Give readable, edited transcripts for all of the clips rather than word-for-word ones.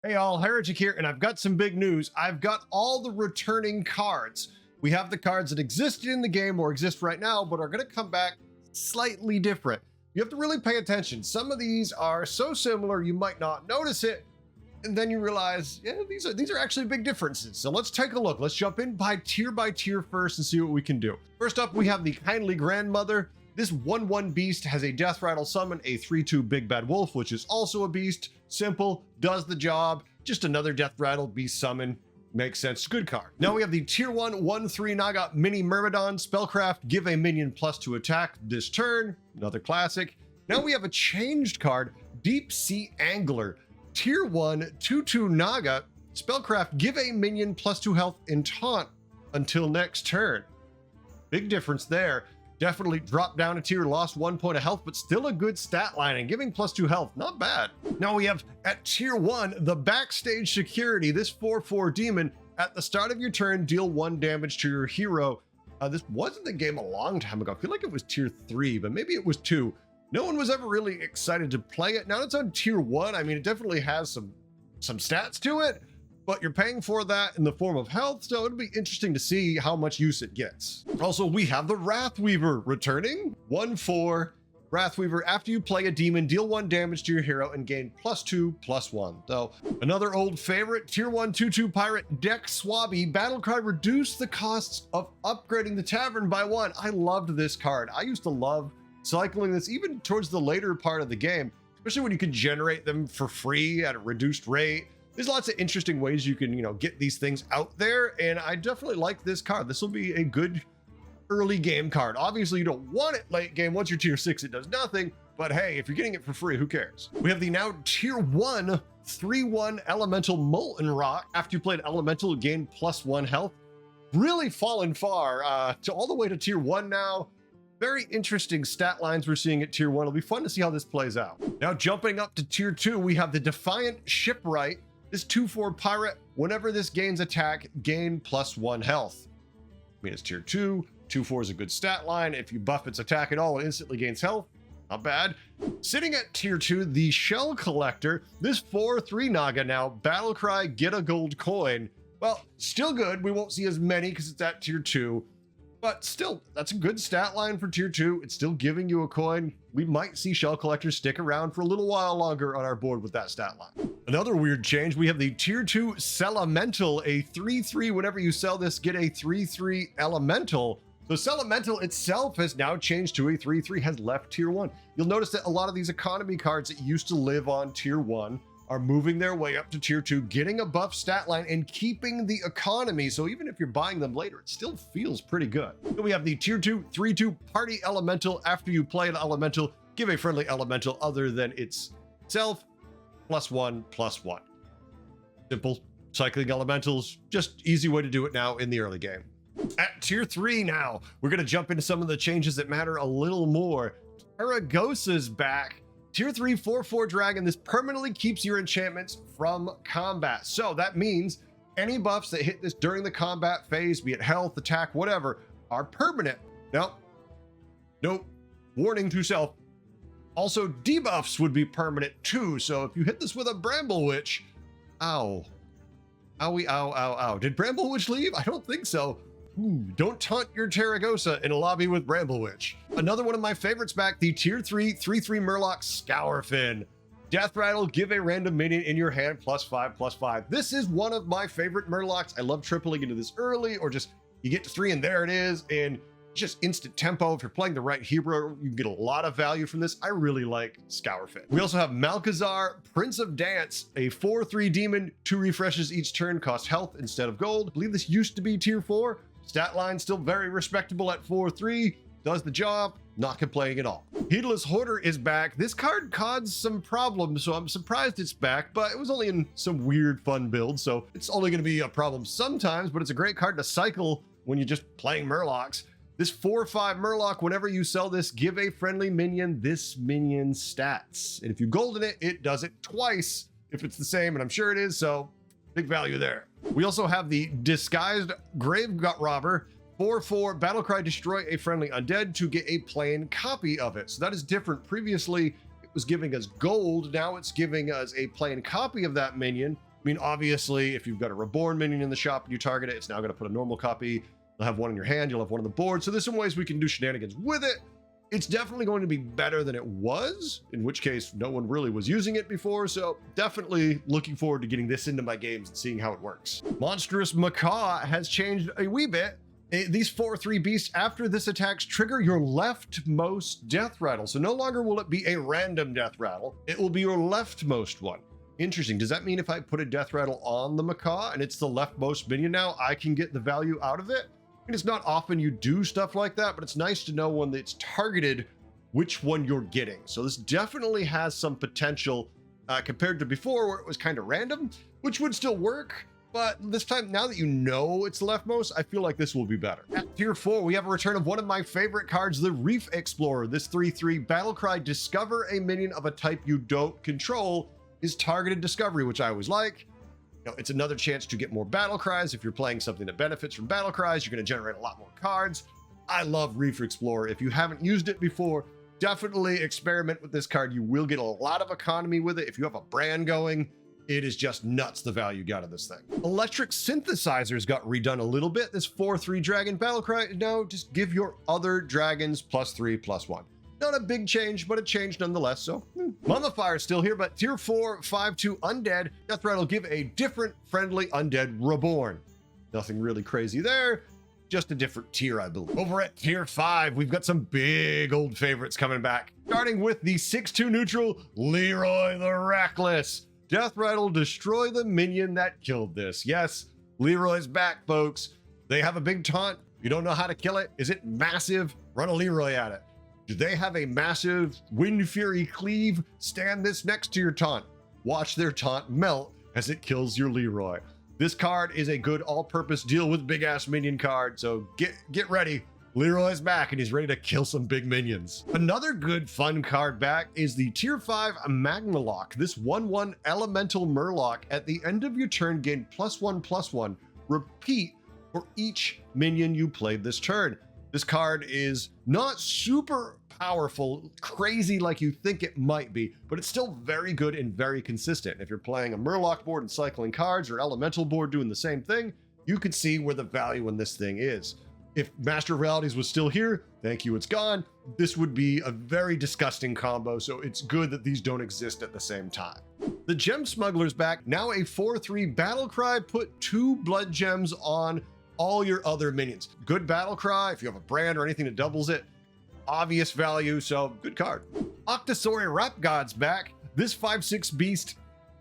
Hey all, Heretic here, and I've got some big news. I've got all the returning cards. We have the cards that existed in the game or exist right now, but are going to come back slightly different. You have to really pay attention. Some of these are so similar you might not notice it, and then you realize, yeah, these are actually big differences. So let's take a look. Let's jump in by tier first and see what we can do. First up, we have the Kindly Grandmother. This 1/1 beast has a death rattle summon, a 3/2 big bad wolf, which is also a beast. Simple, does the job. Just another death rattle beast summon. Makes sense. Good card. Now we have the tier 1 1/3 Naga mini-myrmidon. Spellcraft, give a minion +2 attack this turn. Another classic. Now we have a changed card, Deep Sea Angler. Tier 1 2/2 Naga. Spellcraft, give a minion +2 health in taunt until next turn. Big difference there. Definitely dropped down a tier, lost 1 point of health, but still a good stat line, and giving +2 health, not bad. Now we have at tier 1, the Backstage Security. This 4/4 demon, at the start of your turn, deal 1 damage to your hero. This was in the game a long time ago. I feel like it was tier 3, but maybe it was 2. No one was ever really excited to play it. Now it's on tier 1. I mean, it definitely has some stats to it, but you're paying for that in the form of health, so it'll be interesting to see how much use it gets. Also, we have the Wrathweaver returning. 1/4 Wrathweaver. After you play a demon, deal 1 damage to your hero and gain +2/+1. So another old favorite, tier 1 2/2 pirate Deck Swabby. Battlecry, reduce the costs of upgrading the tavern by 1. I loved this card. I used to love cycling this even towards the later part of the game, especially when you could generate them for free at a reduced rate. There's lots of interesting ways you can, get these things out there, and I definitely like this card. This will be a good early game card. Obviously, you don't want it late game. Once you're tier 6, it does nothing, but hey, if you're getting it for free, who cares? We have the now tier 1 3/1 Elemental Molten Rock. After you play an Elemental, gain +1 health. Really fallen far to all the way to tier 1 now. Very interesting stat lines we're seeing at tier 1. It'll be fun to see how this plays out. Now jumping up to tier 2, we have the Defiant Shipwright. This 2/4 pirate, whenever this gains attack, gain +1 health. I mean, it's tier 2. 2/4 is a good stat line. If you buff its attack at all, it instantly gains health. Not bad. Sitting at tier 2, the Shell Collector. This 4/3 Naga now. Battlecry, get a gold coin. Well, still good. We won't see as many because it's at tier 2. But still, that's a good stat line for tier 2. It's still giving you a coin. We might see Shell Collectors stick around for a little while longer on our board with that stat line. Another weird change, we have the tier 2 Selemental, a 3/3. Whenever you sell this, get a 3/3 Elemental. So Selemental itself has now changed to a 3/3, has left tier 1. You'll notice that a lot of these economy cards that used to live on tier 1 are moving their way up to tier 2, getting a buff stat line and keeping the economy. So even if you're buying them later, it still feels pretty good. Then we have the tier 2 3/2 Party Elemental. After you play an Elemental, give a friendly Elemental other than itself +1/+1. Simple. Cycling Elementals, just easy way to do it now in the early game. At tier 3 now, we're going to jump into some of the changes that matter a little more. Taragosa's back. Tier 3 4/4 dragon. This permanently keeps your enchantments from combat. So that means any buffs that hit this during the combat phase, be it health, attack, whatever, are permanent. Nope. Warning to self. Also, debuffs would be permanent too. So if you hit this with a Bramble Witch, ow. Owie, ow, ow, ow. Did Bramble Witch leave? I don't think so. Don't taunt your Taragosa in a lobby with Bramble Witch. Another one of my favorites back, the tier 3 3/3 Murloc Scourfin. Death Rattle, give a random minion in your hand +5/+5. This is one of my favorite Murlocs. I love tripling into this early, or just you get to 3 and there it is, and just instant tempo. If you're playing the right hero, you get a lot of value from this. I really like Scourfin. We also have Malchezaar, Prince of Dance, a 4/3 demon, 2 refreshes each turn, cost health instead of gold. I believe this used to be tier 4. Stat line still very respectable at 4/3. Does the job, not complaining at all. Heedless Hoarder is back. This card caused some problems, so I'm surprised it's back, but it was only in some weird fun builds, so it's only going to be a problem sometimes, but it's a great card to cycle when you're just playing Murlocs. This 4/5 Murloc, whenever you sell this, give a friendly minion this minion's stats. And if you golden it, it does it twice if it's the same, and I'm sure it is, so big value there. We also have the Disguised Grave Gut Robber. 4/4 Battlecry, destroy a friendly undead to get a plain copy of it. So that is different. Previously, it was giving us gold. Now it's giving us a plain copy of that minion. I mean, obviously, if you've got a reborn minion in the shop and you target it, it's now going to put a normal copy. You'll have one in your hand, you'll have one on the board. So there's some ways we can do shenanigans with it. It's definitely going to be better than it was, in which case no one really was using it before. So definitely looking forward to getting this into my games and seeing how it works. Monstrous Macaw has changed a wee bit. These 4/3 beasts, after this attacks, trigger your leftmost death rattle. So no longer will it be a random death rattle. It will be your leftmost one. Interesting. Does that mean if I put a death rattle on the Macaw and it's the leftmost minion now, I can get the value out of it? And it's not often you do stuff like that, but it's nice to know when it's targeted which one you're getting. So this definitely has some potential compared to before where it was kind of random, which would still work. But this time, now that you know it's leftmost, I feel like this will be better. At tier 4, we have a return of one of my favorite cards, the Reef Explorer. This 3/3 Battlecry, discover a minion of a type you don't control, is targeted discovery, which I always like. You know, it's another chance to get more battle cries. If you're playing something that benefits from battle cries, you're going to generate a lot more cards. I love Reef Explorer. If you haven't used it before, definitely experiment with this card. You will get a lot of economy with it. If you have a brand going, it is just nuts the value you got of this thing. Electric Synthesizers got redone a little bit. This 4/3 dragon battlecry, now just give your other dragons +3/+1. Not a big change, but a change nonetheless. So Mummifier is still here, but tier 4 5/2 undead. Death Rattle, give a different friendly undead reborn. Nothing really crazy there. Just a different tier, I believe. Over at tier 5, we've got some big old favorites coming back. Starting with the 6/2 neutral Leroy the Reckless. Death Rattle, destroy the minion that killed this. Yes, Leroy's back, folks. They have a big taunt. You don't know how to kill it. Is it massive? Run a Leroy at it. Do they have a massive Wind Fury Cleave? Stand this next to your taunt. Watch their taunt melt as it kills your Leroy. This card is a good all-purpose deal with big-ass minion card, so get ready. Leroy's back and he's ready to kill some big minions. Another good fun card back is the tier 5 Magmalock. This 1/1 elemental Murloc. At the end of your turn, gain +1/+1. Repeat for each minion you played this turn. This card is not super powerful, crazy like you think it might be, but it's still very good and very consistent. If you're playing a Murloc board and cycling cards, or Elemental board doing the same thing, you could see where the value in this thing is. If Master of Realities was still here, thank you, it's gone. This would be a very disgusting combo, so it's good that these don't exist at the same time. The Gem Smuggler's back, now a 4/3 Battlecry, put 2 blood gems on all your other minions. Good Battlecry, if you have a brand or anything that doubles it, obvious value, so good card. Octosauri Rap God's back. This 5/6 beast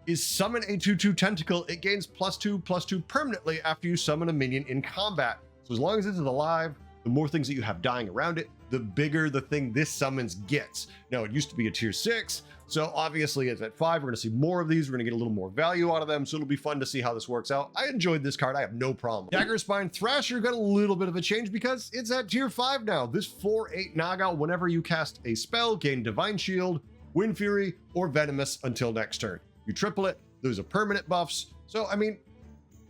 is summon a 2/2 tentacle. It gains +2/+2 permanently after you summon a minion in combat. So as long as it's alive, the more things that you have dying around it, the bigger the thing this summons gets. Now, it used to be a tier 6, so obviously it's at 5. We're going to see more of these. We're going to get a little more value out of them, so it'll be fun to see how this works out. I enjoyed this card. I have no problem. Daggerspine Thrasher got a little bit of a change because it's at tier 5 now. This 4/8 Naga, whenever you cast a spell, gain Divine Shield, Wind Fury, or Venomous until next turn. You triple it, those are permanent buffs. So, I mean,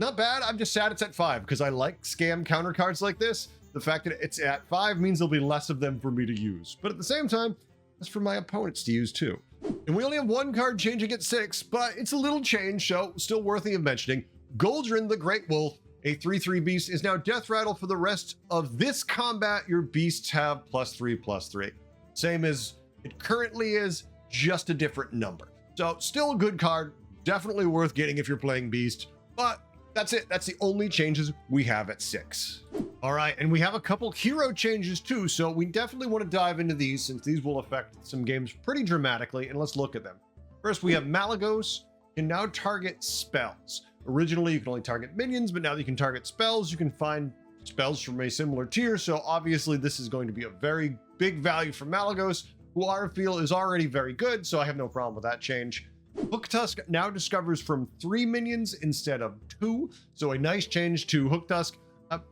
not bad. I'm just sad it's at 5 because I like scam counter cards like this. The fact that it's at 5 means there'll be less of them for me to use. But at the same time, that's for my opponents to use too. And we only have one card changing at 6, but it's a little change, so still worthy of mentioning. Goldrin the Great Wolf, a 3/3 beast, is now Death Rattle for the rest of this combat. Your beasts have +3/+3. Same as it currently is, just a different number. So still a good card, definitely worth getting if you're playing beast, but that's it. That's the only changes we have at 6. All right, and we have a couple hero changes too, so we definitely want to dive into these since these will affect some games pretty dramatically, and let's look at them. First, we have Malygos can now target spells. Originally, you can only target minions, but now that you can target spells, you can find spells from a similar tier, so obviously this is going to be a very big value for Malygos, who I feel is already very good, so I have no problem with that change. Hooktusk now discovers from 3 minions instead of 2, so a nice change to Hooktusk.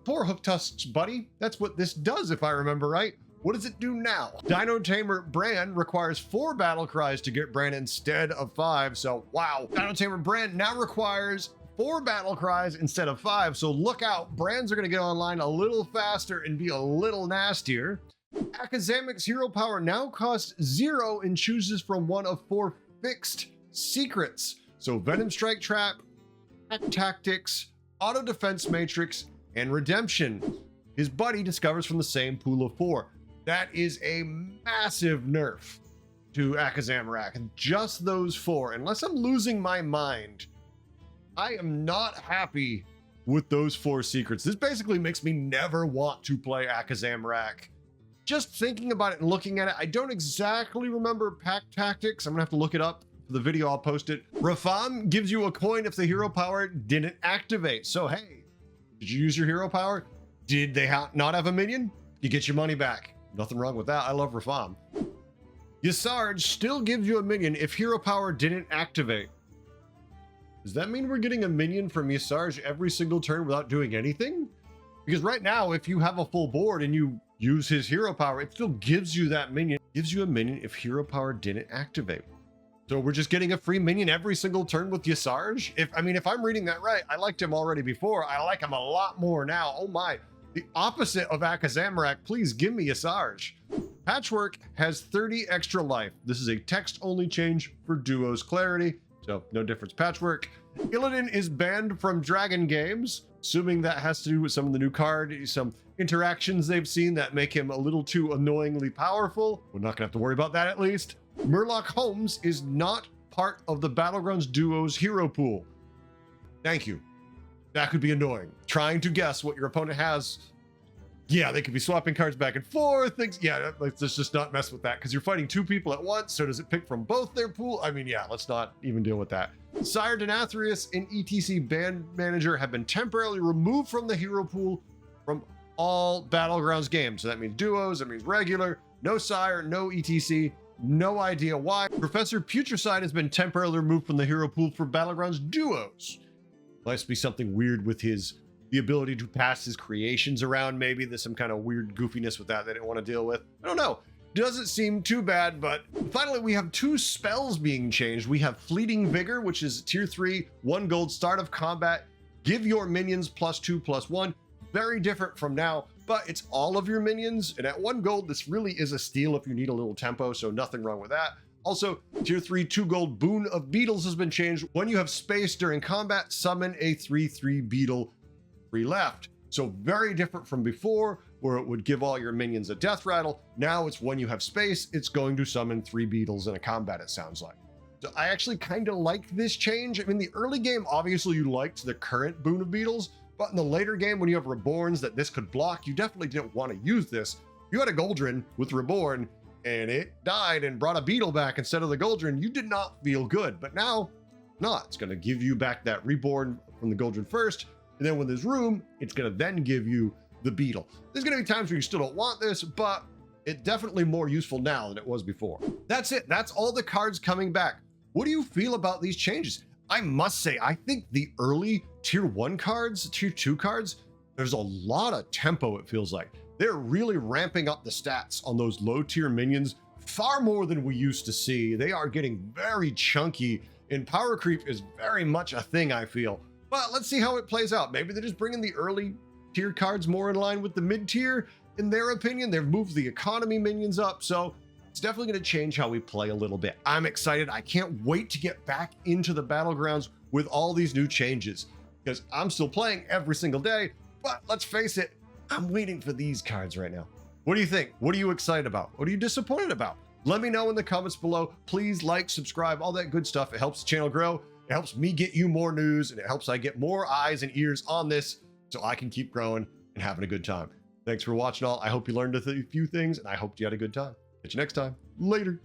Poor Hooktusk's buddy. That's what this does, if I remember right. What does it do now? Dino Tamer Bran requires 4 battle cries to get Bran instead of 5, so wow. Dino Tamer Bran now requires 4 battle cries instead of 5, so look out. Brans are going to get online a little faster and be a little nastier. Akazamik's hero power now costs 0 and chooses from one of 4 fixed secrets. So Venom Strike Trap, tactics, auto defense matrix, and redemption. His buddy discovers from the same pool of 4. That is a massive nerf to Akazamorak, and just those 4. Unless I'm losing my mind, I am not happy with those 4 secrets. This basically makes me never want to play Akazamorak. Just thinking about it and looking at it, I don't exactly remember pack tactics. I'm gonna have to look it up for the video. I'll post it. Rafam gives you a coin if the hero power didn't activate. So hey, did you use your hero power? Did they not have a minion? You get your money back. Nothing wrong with that. I love Rafam. Yasarj still gives you a minion if hero power didn't activate. Does that mean we're getting a minion from Yasarj every single turn without doing anything? Because right now, if you have a full board and you use his hero power, it still gives you that minion. It gives you a minion if hero power didn't activate. So we're just getting a free minion every single turn with Yasarj? If I'm reading that right, I liked him already before. I like him a lot more now. Oh my. The opposite of Akazamorak, please give me Yasarj. Patchwork has 30 extra life. This is a text-only change for Duo's clarity, so no difference. Patchwork. Illidan is banned from Dragon games, assuming that has to do with some of the new cards, some interactions they've seen that make him a little too annoyingly powerful. We're not gonna have to worry about that at least. Murloc Holmes is not part of the Battlegrounds Duo's hero pool. Thank you. That could be annoying. Trying to guess what your opponent has. Yeah, they could be swapping cards back and forth. Things. Yeah, let's just not mess with that because you're fighting 2 people at once. So does it pick from both their pool? I mean, yeah, let's not even deal with that. Sire Denathrius and ETC Band Manager have been temporarily removed from the hero pool from all Battlegrounds games. So that means duos, that means regular, no Sire, no ETC, no idea why. Professor Putricide has been temporarily removed from the hero pool for Battlegrounds duos. Must be something weird with the ability to pass his creations around. Maybe there's some kind of weird goofiness with that they didn't want to deal with. I don't know. Doesn't seem too bad, but finally we have 2 spells being changed. We have Fleeting Vigor, which is tier 3, 1 gold, start of combat. Give your minions +2/+1. Very different from now, but it's all of your minions. And at 1 gold, this really is a steal if you need a little tempo, so nothing wrong with that. Also, tier 3, 2 gold, Boon of Beetles has been changed. When you have space during combat, summon a 3/3 beetle, 3 left. So very different from before, where it would give all your minions a death rattle. Now it's when you have space, it's going to summon 3 beetles in a combat, it sounds like. So I actually kind of like this change. I mean, the early game, obviously you liked the current Boon of Beetles, but in the later game, when you have Reborns that this could block, you definitely didn't want to use this. If you had a Goldrin with Reborn, and it died and brought a beetle back instead of the Goldrin, you did not feel good. But now, not. It's going to give you back that Reborn from the Goldrin first, and then when there's room, it's going to then give you the beetle. There's going to be times where you still don't want this, but it's definitely more useful now than it was before. That's it. That's all the cards coming back. What do you feel about these changes? I must say, I think the early tier 1 cards, tier 2 cards, there's a lot of tempo, it feels like. They're really ramping up the stats on those low tier minions far more than we used to see. They are getting very chunky, and power creep is very much a thing, I feel. But let's see how it plays out. Maybe they're just bringing the early tier cards more in line with the mid tier. In their opinion, they've moved the economy minions up, so it's definitely going to change how we play a little bit. I'm excited. I can't wait to get back into the Battlegrounds with all these new changes, because I'm still playing every single day, but let's face it, I'm waiting for these cards right now. What do you think? What are you excited about? What are you disappointed about? Let me know in the comments below. Please like, subscribe, all that good stuff. It helps the channel grow. It helps me get you more news, and it helps I get more eyes and ears on this so I can keep growing and having a good time. Thanks for watching all. I hope you learned a few things, and I hope you had a good time. Catch you next time. Later.